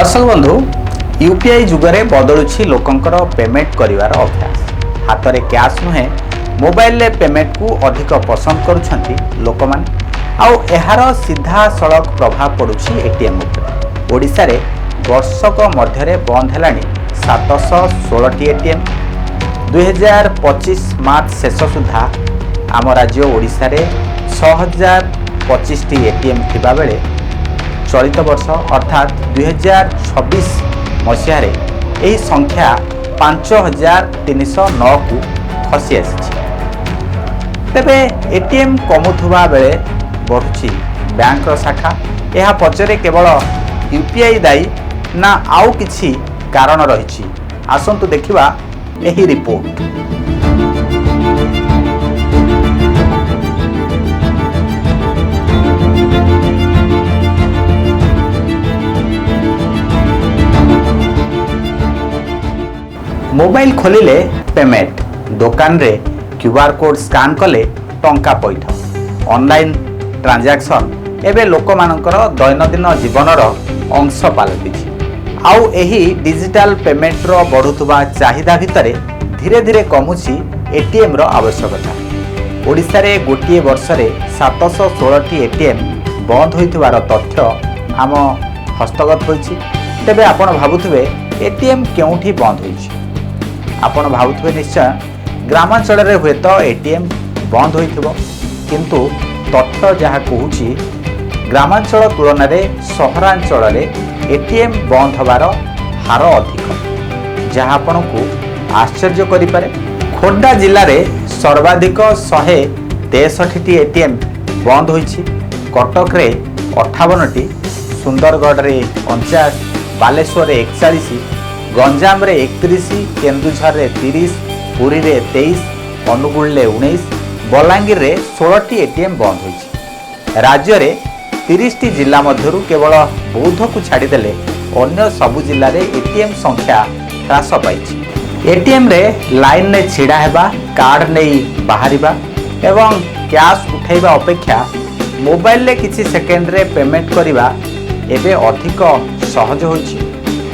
दर्शक बंधु UPI जुगरे बदलुछि लोकंकर payment करिवार अभ्यास। हाथ में कैश नुहे मोबाइल पेमेंट को अधिक पसंद करुछंती लोक माने। आउ एहार सीधा सड़क प्रभाव पड़ुछि एटीएम उपर। ओडिशा रे वर्षक मध्यरे बंद हेलानी 716 टी एटीएम। 2025 मार्च शेष सुधा आम राज्य ओडिशा रे 6025 टी एटीएम थिबा बेले चलित वर्ष अर्थात 2026 मसीह यही संख्या 5309 को खसी आसी। तेबे एटीएम कमुथुबा बेले बढ़ुछि बैंक शाखा। यह पचरे केवल यूपीआई दायी ना आउ किछि कारण रहिछि। आसंतु देखिबा एही रिपोर्ट। मोबाइल खोलिले पेमेंट, दुकान रे क्यूआर कोड स्कान कले टंका पैठ, ऑनलाइन ट्रांजैक्शन एबे लोक मानकर दैनंदिन जीवनर अंश पालटिछि। आउ एही डिजिटल पेमेंट रो बढ़ुतबा चाहिदा भितरे धीरे धीरे कमुछि एटीएम रो आवश्यकता। ओडिशा रे गोटिए वर्ष रे 716 टी एटीएम बंद होइथिबार तथ्य आम हस्तगत होइछि। तेबे आपण भाबुथिबे एटीएम केउठी बंद होइछि। आपण भावुथिबे निश्चय ग्रामांचल रे हुए तो एटीएम बंद होइथिबो, किंतु तथ्य जहाँ कहूछि ग्रामांचल तुलन में सहरांचल रे एटीएम बंद हबार हार अधिक, जहाँ आपण को आश्चर्य करिपारे। खोर्धा जिले में सर्वाधिक 163 टी एटीएम बंद होइछि। कटक रे 58 टी, सुंदरगढ़ रे 49, बालेश्वर रे 41, गंजाम रे 31, केन्दुझर रे 30, पुरी रे 23, अनुगुल रे 19, बलांगीर रे 16 टी एटीएम बंद होइछि। राज्य रे 30 टी जिला मध्यरु केवल बौद्ध को छाड़ीदेले अन्य सबु जिल्ला रे एटीएम संख्या ह्रास पाइछि। एटीएम रे लाइन ने छिड़ा हेबा, कार्ड नहीं बाहरिबा एवं कैश उठाइबा अपेक्षा मोबाइल रे किछि सेकेंड रे पेमेंट करिबा एबे अधिक सहज होइछि।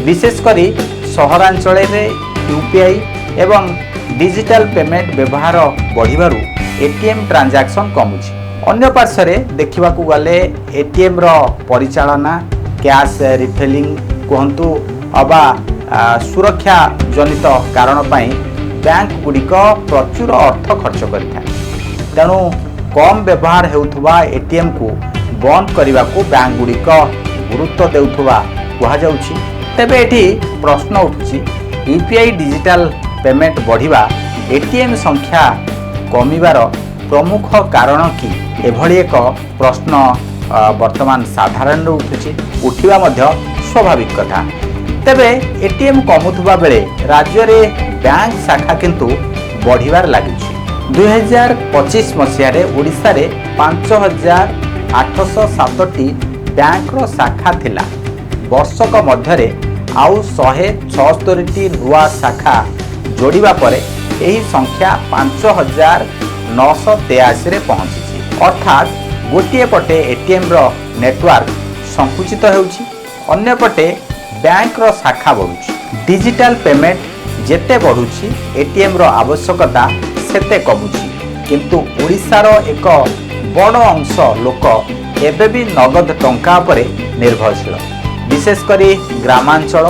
विशेष करी सहरांचल रे यूपीआई एवं डिजिटल पेमेंट व्यवहार बढ़िबारु एटीएम ट्रांजैक्शन कमुछि। अन्य पार्श्व देखा गले एटीएम रो परिचालना, कैश रिफिलिंग कहतु अबा सुरक्षा जनित कारण पाई बैंक गुड़िक प्रचुर अर्थ खर्च करिथा। तेणु कम व्यवहार हेउथुबा एटीएम को बंद करने को बैंक गुड़िक गुरुत्व देउथुबा कहा जाउछि। तेबे एठी प्रश्न उठुछि यूपीआई डिजिटल पेमेंट बढ़िबा एटीएम संख्या कमिबार प्रमुख कारण कि? एभली एक प्रश्न वर्तमान साधारण उठुछि, उठिबा मध्य स्वाभाविक कथा। तेबे एटीएम कमुथुबा बेले राज्य रे बैंक शाखा किंतु बढ़िबार लागिछि। 2025 मसीह रे ओडिशा रे 5807 टी बैंक रो शाखा थिला। वर्षक मध्यरे आउ 176 टी नुआ शाखा जोड़िबा परे एही संख्या 5983 रे पहुंची। अर्थात गोटिए पटे एटीएम रो नेटवर्क संकुचित हेउछि, अन्य पटे बैंक रो शाखा बढ़ुछि। डिजिटल पेमेंट जेते बढ़ुछि एटीएम रो आवश्यकता सेते कमुछि, किंतु ओडिशा रो एक बड़ अंश लोक एबे भी नगद टंका परे निर्भरशील। विशेष करी ग्रामांचल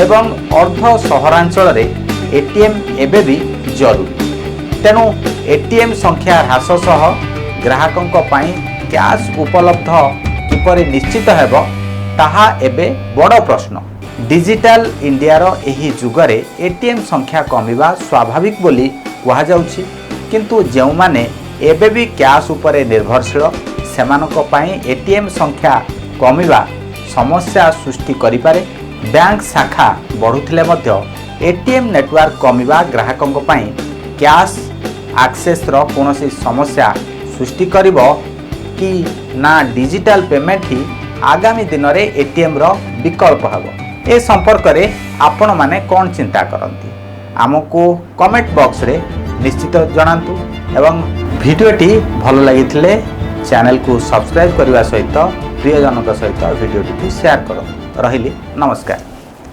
एवं अर्ध सहरांचल रे एटीएम एबे भी जरूरी। तेणु एटीएम संख्या ह्रास सह ग्राहकंक पाई कैश उपलब्ध किपरि निश्चित हेब ताहा एबे बड़ प्रश्न। डिजिटल इंडिया रो एही जुगरे एटीएम संख्या कमिबा स्वाभाविक बोली कहा जाउछि, किंतु जेउ माने एबे भी कैश उपरे निर्भरशील सेमानक पाई एटीएम संख्या कमिबा समस्या सृष्टि करिपारे। बैंक शाखा बढ़ुथिले मध्य एटीएम नेटवर्क कमिबा ग्राहकंक पाई कैश एक्सेस रो कोनोसी समस्या सृष्टि करिवो कि ना डिजिटल पेमेंट ही आगामी दिन रे एटीएम रो विकल्प हबो। ए संपर्क रे आपण माने कोन चिंता करंती आमको कमेंट बॉक्स रे निश्चित जणांतु एवं भिडियोटी भल लागिथिले चैनल को सब्सक्राइब करने सहित प्रियजनों सहित भिडियोटी सेयार कर रही नमस्कार।